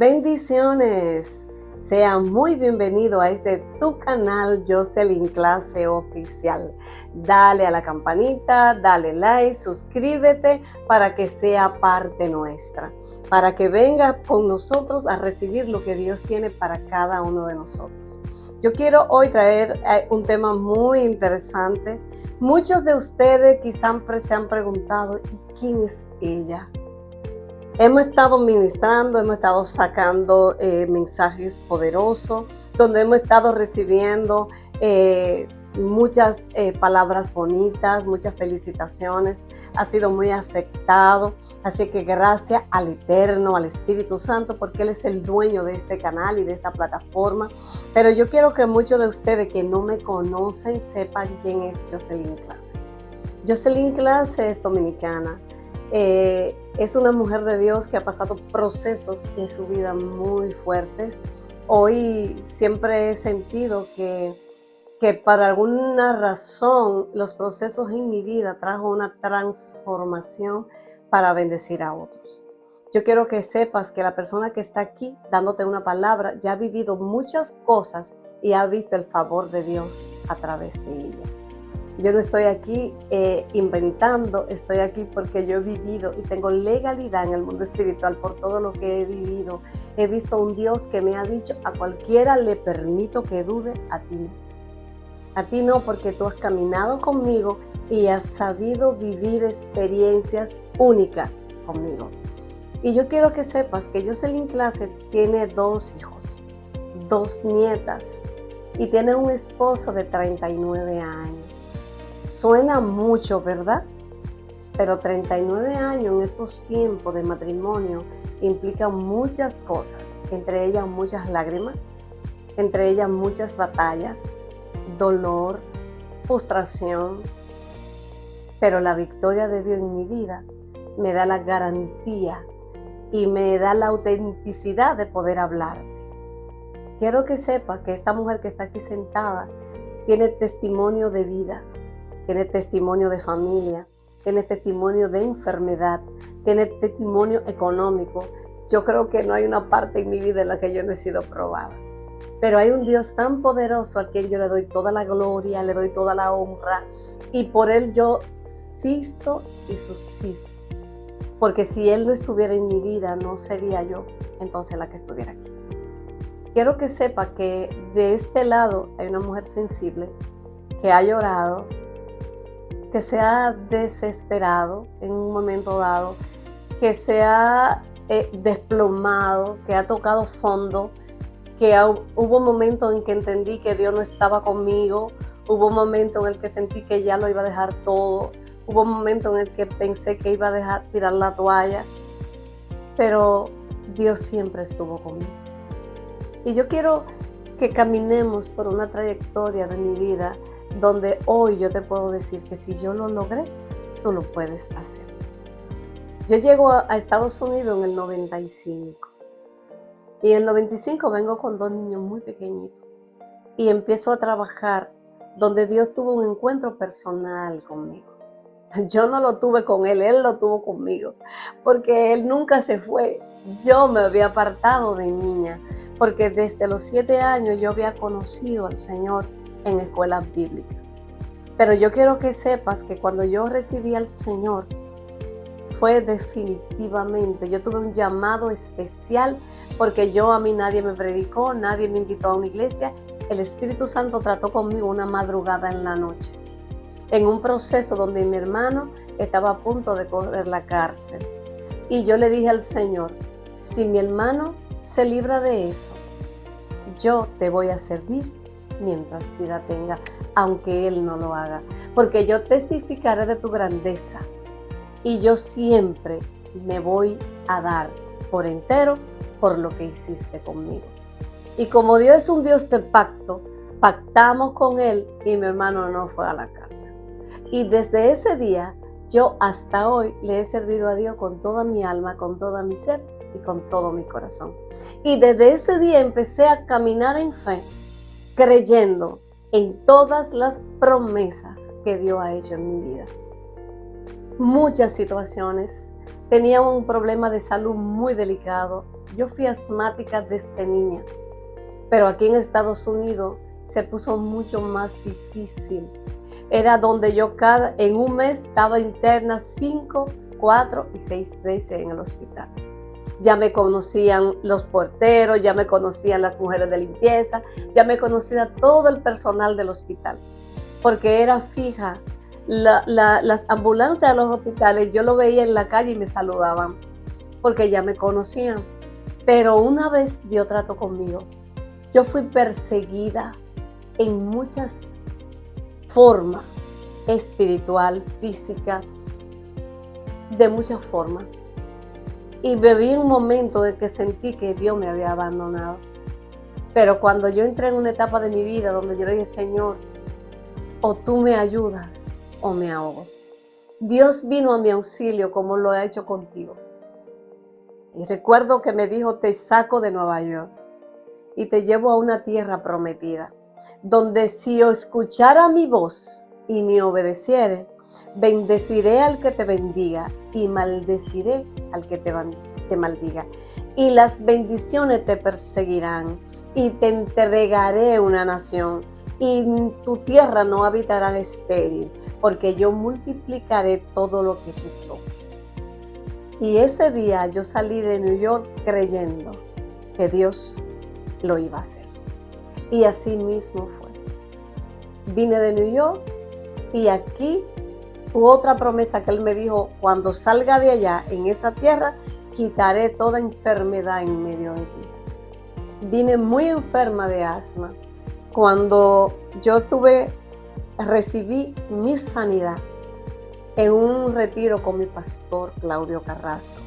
Bendiciones. Sea muy bienvenido a tu canal Jocelyn Clase Oficial. Dale a la campanita, dale like, suscríbete para que sea parte nuestra, para que venga con nosotros a recibir lo que Dios tiene para cada uno de nosotros. Yo quiero hoy traer un tema muy interesante. Muchos de ustedes quizás se han preguntado, ¿y quién es ella? Hemos estado ministrando, hemos estado sacando mensajes poderosos, donde hemos estado recibiendo muchas palabras bonitas, muchas felicitaciones. Ha sido muy aceptado. Así que gracias al Eterno, al Espíritu Santo, porque Él es el dueño de este canal y de esta plataforma. Pero yo quiero que muchos de ustedes que no me conocen sepan quién es Jocelyn Clase. Jocelyn Clase es dominicana. Es una mujer de Dios que ha pasado procesos en su vida muy fuertes. Hoy siempre he sentido que por alguna razón los procesos en mi vida trajo una transformación para bendecir a otros. Yo quiero que sepas que la persona que está aquí dándote una palabra ya ha vivido muchas cosas y ha visto el favor de Dios a través de ella. Yo no estoy aquí inventando, estoy aquí porque yo he vivido y tengo legalidad en el mundo espiritual por todo lo que he vivido. He visto un Dios que me ha dicho, a cualquiera le permito que dude, a ti no. A ti no, porque tú has caminado conmigo y has sabido vivir experiencias únicas conmigo. Y yo quiero que sepas que Jocelyn Clase tiene 2 hijos, 2 nietas y tiene un esposo de 39 años. Suena mucho, ¿verdad? Pero 39 años en estos tiempos de matrimonio implican muchas cosas, entre ellas muchas lágrimas, entre ellas muchas batallas, dolor, frustración. Pero la victoria de Dios en mi vida me da la garantía y me da la autenticidad de poder hablarte. Quiero que sepas que esta mujer que está aquí sentada tiene testimonio de vida. Tiene testimonio de familia, tiene testimonio de enfermedad, tiene testimonio económico. Yo creo que no hay una parte en mi vida en la que yo no he sido probada. Pero hay un Dios tan poderoso al quien yo le doy toda la gloria, le doy toda la honra, y por Él yo existo y subsisto. Porque si Él no estuviera en mi vida, no sería yo entonces la que estuviera aquí. Quiero que sepa que de este lado hay una mujer sensible que ha llorado, que se ha desesperado en un momento dado, que se ha desplomado, que ha tocado fondo, que hubo momentos en que entendí que Dios no estaba conmigo, hubo momentos en el que sentí que ya lo iba a dejar todo, hubo momentos en el que pensé que iba a tirar la toalla, pero Dios siempre estuvo conmigo. Y yo quiero que caminemos por una trayectoria de mi vida donde hoy yo te puedo decir que si yo lo logré, tú lo puedes hacer. Yo llego a Estados Unidos en el 95 y en el 95 vengo con 2 niños muy pequeñitos y empiezo a trabajar donde Dios tuvo un encuentro personal conmigo. Yo no lo tuve con Él lo tuvo conmigo, porque Él nunca se fue. Yo me había apartado de niña, porque desde los 7 años yo había conocido al Señor en escuelas bíblicas. Pero yo quiero que sepas que cuando yo recibí al Señor, fue definitivamente, yo tuve un llamado especial, porque a mí nadie me predicó, nadie me invitó a una iglesia. El Espíritu Santo trató conmigo una madrugada en la noche, en un proceso donde mi hermano estaba a punto de coger la cárcel. Y yo le dije al Señor, si mi hermano se libra de eso, yo te voy a servir mientras vida tenga, aunque Él no lo haga, porque yo testificaré de tu grandeza y yo siempre me voy a dar por entero por lo que hiciste conmigo. Y como Dios es un Dios de pacto, pactamos con Él y mi hermano no fue a la cárcel. Y desde ese día, yo hasta hoy le he servido a Dios con toda mi alma, con toda mi ser y con todo mi corazón. Y desde ese día empecé a caminar en fe, creyendo en todas las promesas que Dios ha hecho en mi vida. muchas situaciones. Tenía un problema de salud muy delicado. Yo fui asmática desde niña, pero aquí en Estados Unidos se puso mucho más difícil. Era donde yo en un mes estaba interna 5, 4 y 6 veces en el hospital. Ya me conocían los porteros, ya me conocían las mujeres de limpieza, ya me conocía todo el personal del hospital, porque era fija. Las ambulancias de los hospitales, yo lo veía en la calle y me saludaban, porque ya me conocían. Pero una vez dio trato conmigo. Yo fui perseguida en muchas formas, espiritual, física, de muchas formas. Y viví un momento en que sentí que Dios me había abandonado. Pero cuando yo entré en una etapa de mi vida donde yo le dije, Señor, o tú me ayudas o me ahogo. Dios vino a mi auxilio como lo ha hecho contigo. Y recuerdo que me dijo, te saco de Nueva York y te llevo a una tierra prometida, donde si escuchara mi voz y me obedeciere, bendeciré al que te bendiga y maldeciré al que te maldiga. Y las bendiciones te perseguirán y te entregaré una nación y tu tierra no habitará estéril, porque yo multiplicaré todo lo que tú toques. Y ese día yo salí de New York creyendo que Dios lo iba a hacer. Y así mismo fue. Vine de New York y aquí hubo otra promesa que Él me dijo, cuando salga de allá, en esa tierra, quitaré toda enfermedad en medio de ti. Vine muy enferma de asma. Cuando yo recibí mi sanidad en un retiro con mi pastor Claudio Carrasco.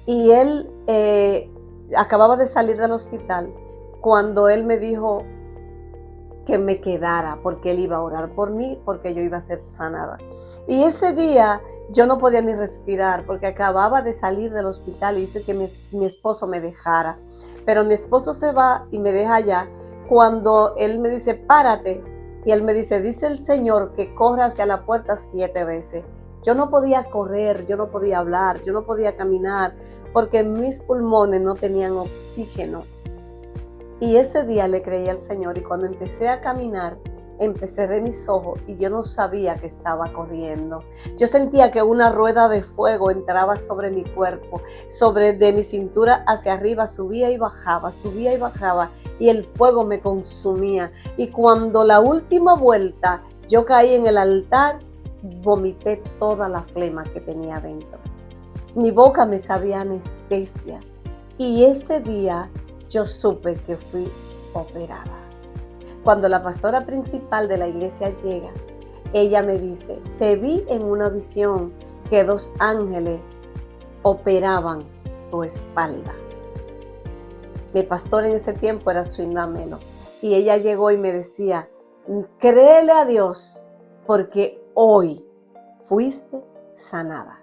Y él acababa de salir del hospital cuando él me dijo que me quedara porque él iba a orar por mí, porque yo iba a ser sanada. Y ese día yo no podía ni respirar porque acababa de salir del hospital y hice que mi esposo me dejara. Pero mi esposo se va y me deja allá cuando él me dice, párate. Y él me dice el Señor que corra hacia la puerta 7 veces. Yo no podía correr, yo no podía hablar, yo no podía caminar porque mis pulmones no tenían oxígeno. Y ese día le creí al Señor y cuando empecé a caminar, cerré mis ojos y yo no sabía que estaba corriendo. Yo sentía que una rueda de fuego entraba sobre mi cuerpo, de mi cintura hacia arriba, subía y bajaba y el fuego me consumía. Y cuando la última vuelta yo caí en el altar, vomité toda la flema que tenía dentro. Mi boca me sabía anestesia y ese día yo supe que fui operada. Cuando la pastora principal de la iglesia llega, ella me dice, te vi en una visión que 2 ángeles operaban tu espalda. Mi pastor en ese tiempo era Swinda Melo y ella llegó y me decía, créele a Dios porque hoy fuiste sanada.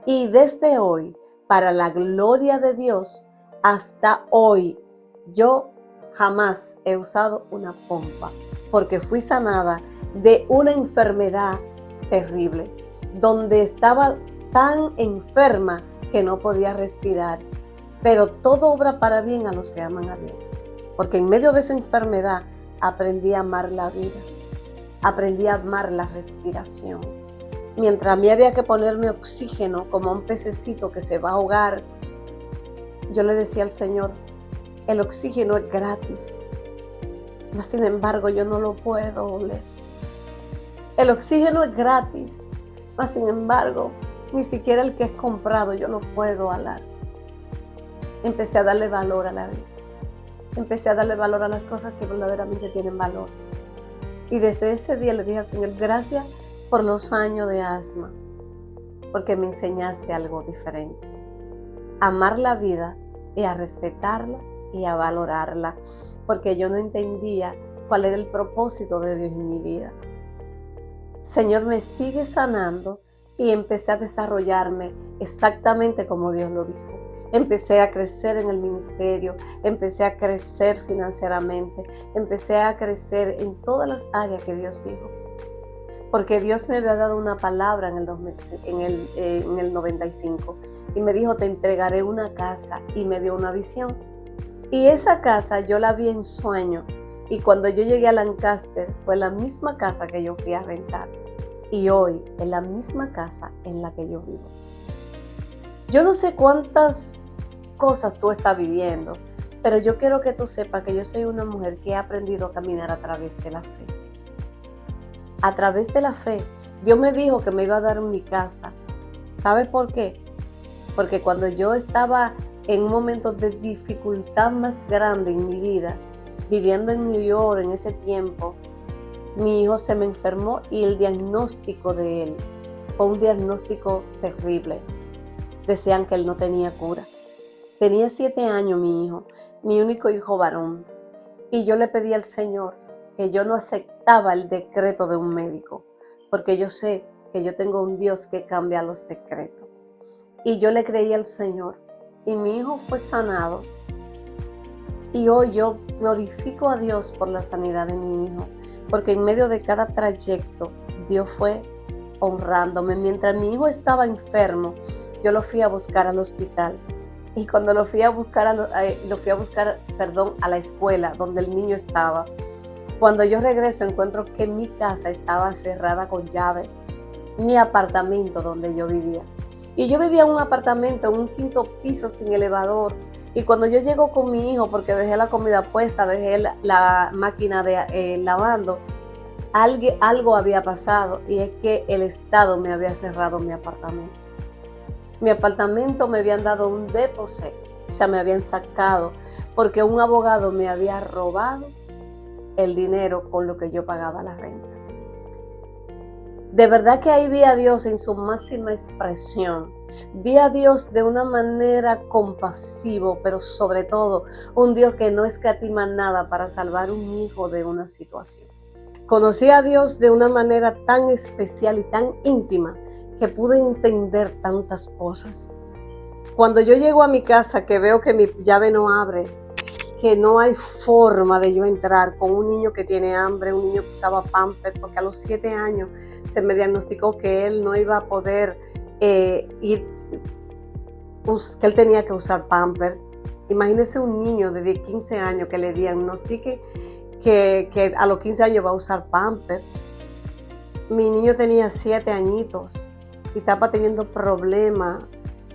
Y desde hoy, para la gloria de Dios, hasta hoy, yo jamás he usado una pompa porque fui sanada de una enfermedad terrible, donde estaba tan enferma que no podía respirar. Pero todo obra para bien a los que aman a Dios, porque en medio de esa enfermedad aprendí a amar la vida, aprendí a amar la respiración. Mientras a mí había que ponerme oxígeno como un pececito que se va a ahogar, yo le decía al Señor, el oxígeno es gratis, mas sin embargo yo no lo puedo oler. El oxígeno es gratis, mas sin embargo ni siquiera el que es comprado yo lo puedo alar. Empecé a darle valor a la vida, empecé a darle valor a las cosas que verdaderamente tienen valor. Y desde ese día le dije al Señor, gracias por los años de asma, porque me enseñaste algo diferente. Amar la vida y a respetarla y a valorarla, porque yo no entendía cuál era el propósito de Dios en mi vida. Señor, me sigue sanando y empecé a desarrollarme exactamente como Dios lo dijo. Empecé a crecer en el ministerio, empecé a crecer financieramente, empecé a crecer en todas las áreas que Dios dijo. porque Dios me había dado una palabra en el, 2000 en el 95 y me dijo, te entregaré una casa, y me dio una visión. Y esa casa yo la vi en sueño, y cuando yo llegué a Lancaster fue la misma casa que yo fui a rentar, y hoy es la misma casa en la que yo vivo. Yo no sé cuántas cosas tú estás viviendo, pero yo quiero que tú sepas que yo soy una mujer que ha aprendido a caminar a través de la fe. A través de la fe, Dios me dijo que me iba a dar mi casa. ¿Sabes por qué? Porque cuando yo estaba en un momento de dificultad más grande en mi vida, viviendo en New York en ese tiempo, mi hijo se me enfermó y el diagnóstico de él fue un diagnóstico terrible. Decían que él no tenía cura. Tenía 7 años mi hijo, mi único hijo varón, y yo le pedí al Señor que yo no aceptaba el decreto de un médico, porque yo sé que yo tengo un Dios que cambia los decretos. Y yo le creí al Señor, y mi hijo fue sanado, y hoy yo glorifico a Dios por la sanidad de mi hijo, porque en medio de cada trayecto Dios fue honrándome. Mientras mi hijo estaba enfermo, yo lo fui a buscar al hospital. Y cuando lo fui a buscar, a la escuela donde el niño estaba, cuando yo regreso encuentro que mi casa estaba cerrada con llave, mi apartamento donde yo vivía. Y yo vivía en un apartamento, en un 5º piso sin elevador. Y cuando yo llego con mi hijo, porque dejé la comida puesta, dejé la máquina de lavando, algo había pasado, y es que el Estado me había cerrado mi apartamento. Mi apartamento me habían dado un depósito, o sea, me habían sacado, porque un abogado me había robado el dinero con lo que yo pagaba la renta. De verdad que ahí vi a Dios en su máxima expresión. Vi a Dios de una manera compasiva, pero sobre todo un Dios que no escatima nada para salvar un hijo de una situación. Conocí a Dios de una manera tan especial y tan íntima que pude entender tantas cosas. Cuando yo llego a mi casa, que veo que mi llave no abre, que no hay forma de yo entrar con un niño que tiene hambre, un niño que usaba Pampers, porque a los 7 años se me diagnosticó que él no iba a poder que él tenía que usar Pampers. Imagínese un niño de 15 años que le diagnostique que a los 15 años va a usar Pampers. Mi niño tenía 7 añitos y estaba teniendo problemas,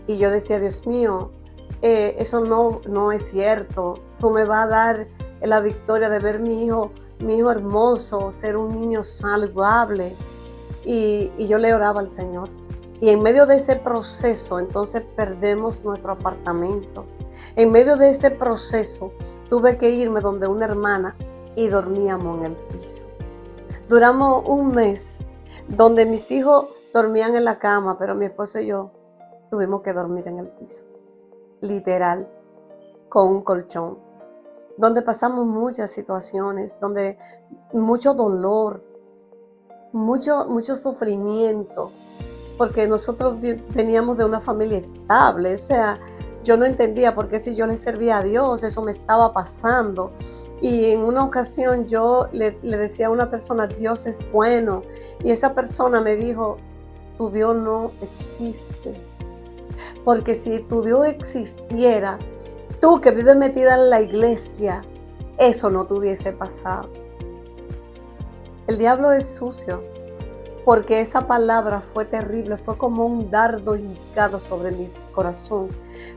y yo decía, Dios mío, eso no es cierto. Tú me vas a dar la victoria de ver mi hijo hermoso, ser un niño saludable. Y yo le oraba al Señor. Y en medio de ese proceso, entonces perdemos nuestro apartamento. En medio de ese proceso, tuve que irme donde una hermana y dormíamos en el piso. Duramos un mes donde mis hijos dormían en la cama, pero mi esposo y yo tuvimos que dormir en el piso, literal, con un colchón, donde pasamos muchas situaciones, donde mucho dolor, mucho sufrimiento, porque nosotros veníamos de una familia estable. O sea, yo no entendía por qué, si yo le servía a Dios, eso me estaba pasando. Y en una ocasión yo le decía a una persona, Dios es bueno, y esa persona me dijo, tu Dios no existe, porque si tu Dios existiera, tú que vives metida en la iglesia, eso no te hubiese pasado. El diablo es sucio, porque esa palabra fue terrible, fue como un dardo hincado sobre mi corazón,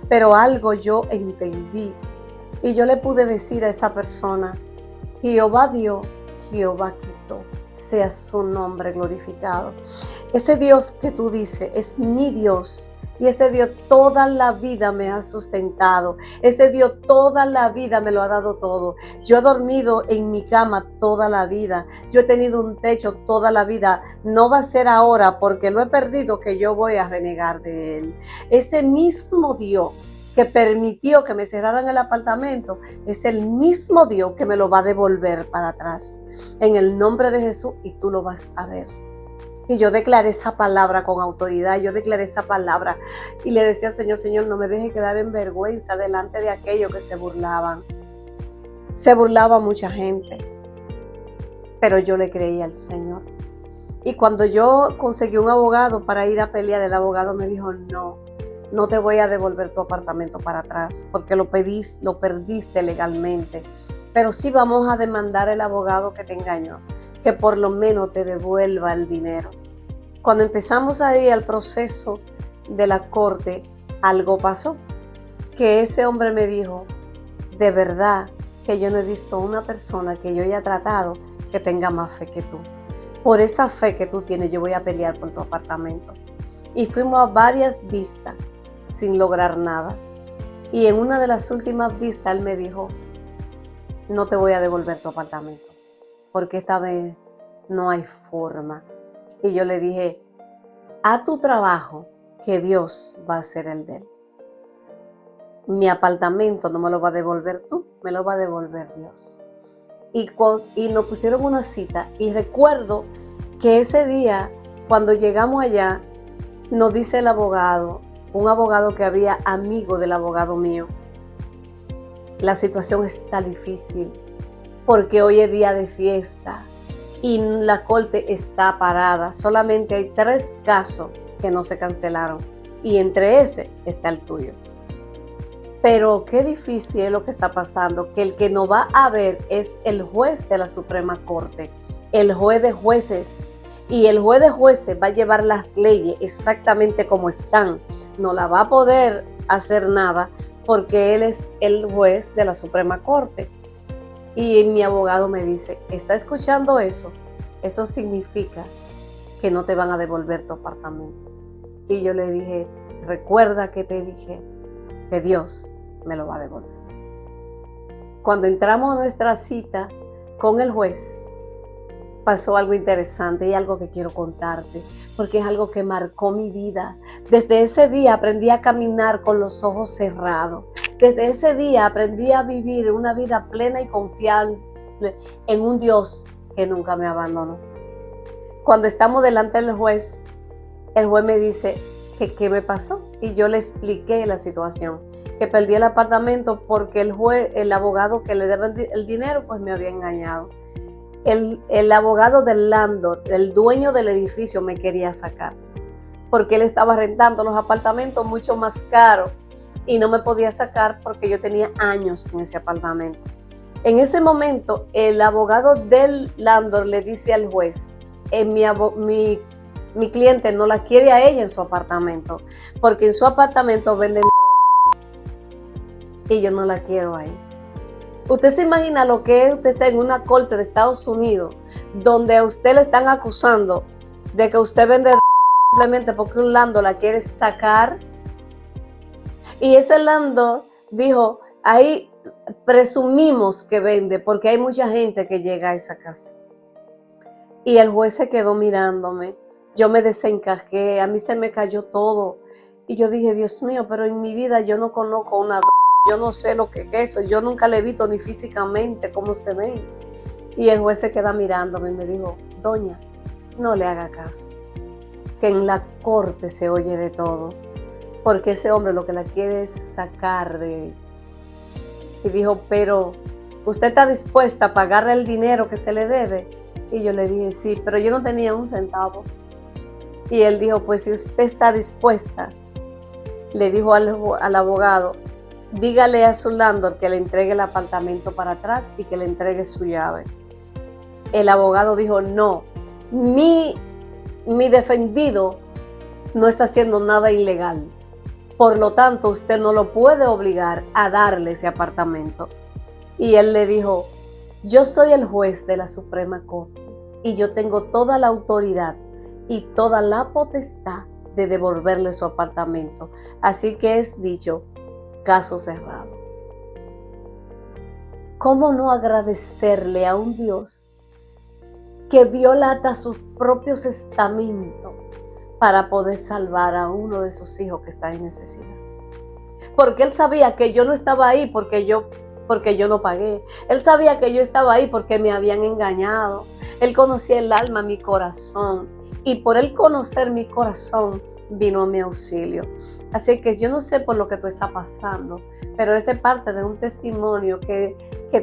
pero algo yo entendí, y yo le pude decir a esa persona, Jehová dio, Jehová quitó, sea su nombre glorificado. Ese Dios que tú dices es mi Dios, y ese Dios toda la vida me ha sustentado. Ese Dios toda la vida me lo ha dado todo. Yo he dormido en mi cama toda la vida. Yo he tenido un techo toda la vida. No va a ser ahora, porque lo he perdido, que yo voy a renegar de Él. Ese mismo Dios que permitió que me cerraran el apartamento es el mismo Dios que me lo va a devolver para atrás. En el nombre de Jesús, y tú lo vas a ver. Y yo declaré esa palabra con autoridad, yo declaré esa palabra y le decía al Señor, Señor, no me deje quedar en vergüenza delante de aquellos que se burlaban. Se burlaba mucha gente, pero yo le creí al Señor. Y cuando yo conseguí un abogado para ir a pelear, el abogado me dijo, no te voy a devolver tu apartamento para atrás porque lo perdiste legalmente. Pero sí vamos a demandar al abogado que te engañó, que por lo menos te devuelva el dinero. Cuando empezamos a ir al proceso de la corte, algo pasó, que ese hombre me dijo, de verdad que yo no he visto una persona que yo haya tratado que tenga más fe que tú. Por esa fe que tú tienes, yo voy a pelear por tu apartamento. Y fuimos a varias vistas sin lograr nada. Y en una de las últimas vistas, él me dijo, no te voy a devolver tu apartamento, porque esta vez no hay forma. Y yo le dije, a tu trabajo, que Dios va a hacer el de él. Mi apartamento no me lo va a devolver tú, me lo va a devolver Dios. Y nos pusieron una cita, y recuerdo que ese día, cuando llegamos allá, nos dice el abogado, un abogado que había amigo del abogado mío, la situación está difícil porque hoy es día de fiesta y la corte está parada. Solamente hay 3 casos que no se cancelaron y entre ese está el tuyo. Pero qué difícil es lo que está pasando, que el que nos va a ver es el juez de la Suprema Corte, el juez de jueces. Y el juez de jueces va a llevar las leyes exactamente como están. No la va a poder hacer nada porque él es el juez de la Suprema Corte. Y mi abogado me dice, ¿está escuchando eso? Eso significa que no te van a devolver tu apartamento. Y yo le dije, recuerda que te dije que Dios me lo va a devolver. Cuando entramos a nuestra cita con el juez, pasó algo interesante y algo que quiero contarte, porque es algo que marcó mi vida. Desde ese día aprendí a caminar con los ojos cerrados. Desde ese día aprendí a vivir una vida plena y confiable en un Dios que nunca me abandonó. Cuando estamos delante del juez, el juez me dice que qué me pasó y yo le expliqué la situación, que perdí el apartamento porque el abogado que le debe el dinero, pues me había engañado. El abogado del landlord, el dueño del edificio, me quería sacar porque él estaba rentando los apartamentos mucho más caros y no me podía sacar porque yo tenía años en ese apartamento. En ese momento, el abogado del landlord le dice al juez, mi cliente no la quiere a ella en su apartamento porque en su apartamento venden droga y yo no la quiero ahí. Usted se imagina lo que es usted está en una corte de Estados Unidos donde a usted le están acusando de que usted vende simplemente porque un landlord la quiere sacar. Y ese landlord dijo, ahí presumimos que vende porque hay mucha gente que llega a esa casa. Y el juez se quedó mirándome. Yo me desencajé, a mí se me cayó todo. Y yo dije, Dios mío, pero en mi vida yo no conozco una yo no sé lo que es eso, yo nunca le he visto ni físicamente cómo se ven. Y el juez se queda mirándome y me dijo, doña, no le haga caso, que en la corte se oye de todo, porque ese hombre lo que la quiere es sacar de... Y dijo, pero ¿usted está dispuesta a pagarle el dinero que se le debe? Y yo le dije, sí, pero yo no tenía un centavo. Y él dijo, pues si usted está dispuesta, le dijo al abogado, dígale a su landlord que le entregue el apartamento para atrás y que le entregue su llave. El abogado dijo, no, mi defendido no está haciendo nada ilegal. Por lo tanto, usted no lo puede obligar a darle ese apartamento. Y él le dijo, yo soy el juez de la Suprema Corte y yo tengo toda la autoridad y toda la potestad de devolverle su apartamento. Así que es dicho, caso cerrado. ¿Cómo no agradecerle a un Dios que viola hasta sus propios estamentos para poder salvar a uno de sus hijos que está en necesidad? Porque él sabía que yo no estaba ahí porque yo no pagué. Él sabía que yo estaba ahí porque me habían engañado. Él conocía el alma, mi corazón. Y por él conocer mi corazón, vino a mi auxilio. Así que yo no sé por lo que tú estás pasando, pero este es parte de un testimonio que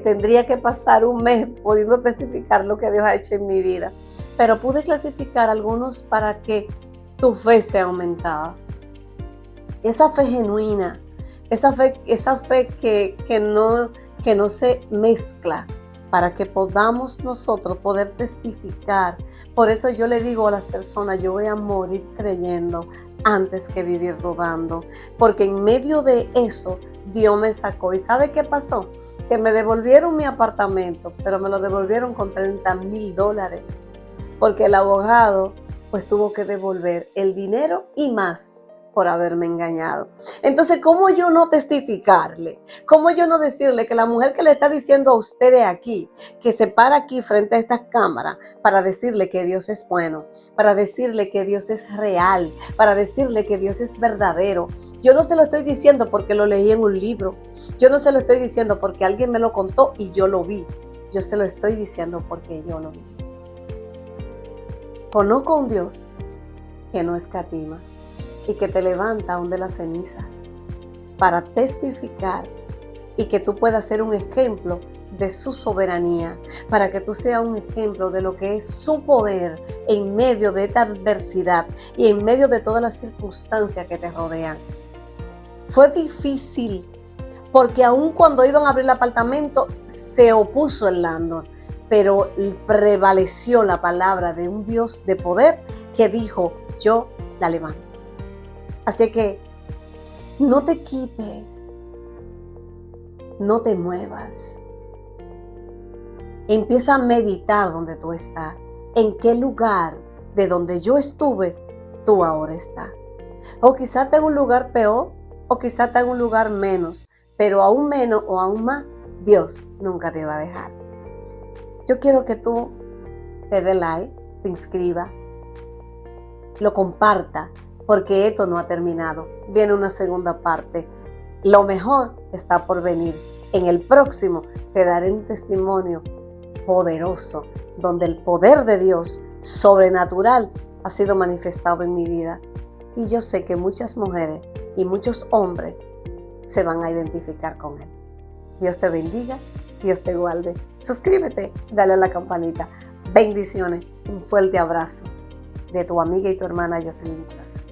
tendría que pasar un mes pudiendo testificar lo que Dios ha hecho en mi vida. pero pude clasificar algunos para que tu fe sea aumentada. Esa fe genuina, esa fe que no se mezcla, para que podamos nosotros poder testificar. Por eso yo le digo a las personas, yo voy a morir creyendo antes que vivir dudando, porque en medio de eso Dios me sacó. ¿Y sabe qué pasó? Que me devolvieron mi apartamento, pero me lo devolvieron con $30,000, porque el abogado pues tuvo que devolver el dinero y más por haberme engañado. Entonces, ¿cómo yo no testificarle? ¿Cómo yo no decirle que la mujer que le está diciendo a ustedes aquí, que se para aquí frente a estas cámaras para decirle que Dios es bueno, para decirle que Dios es real, para decirle que Dios es verdadero? Yo no se lo estoy diciendo porque lo leí en un libro. Yo no se lo estoy diciendo porque alguien me lo contó y yo lo vi. Yo se lo estoy diciendo porque yo lo vi. Conozco a un Dios que no escatima y que te levanta aún de las cenizas para testificar y que tú puedas ser un ejemplo de su soberanía, para que tú seas un ejemplo de lo que es su poder en medio de esta adversidad y en medio de todas las circunstancias que te rodean. Fue difícil porque aun cuando iban a abrir el apartamento se opuso el landlord, pero prevaleció la palabra de un Dios de poder que dijo: yo la levanto. Así que no te quites, no te muevas. Empieza a meditar donde tú estás, en qué lugar de donde yo estuve, tú ahora estás. O quizás está en un lugar peor, o quizás está en un lugar menos, pero aún menos o aún más, Dios nunca te va a dejar. Yo quiero que tú te dé like, te inscribas, lo comparta, porque esto no ha terminado. Viene una segunda parte. Lo mejor está por venir. En el próximo te daré un testimonio poderoso, donde el poder de Dios sobrenatural ha sido manifestado en mi vida. Y yo sé que muchas mujeres y muchos hombres se van a identificar con él. Dios te bendiga, Dios te guarde. Suscríbete, dale a la campanita. Bendiciones, un fuerte abrazo de tu amiga y tu hermana Jocelyn Clase.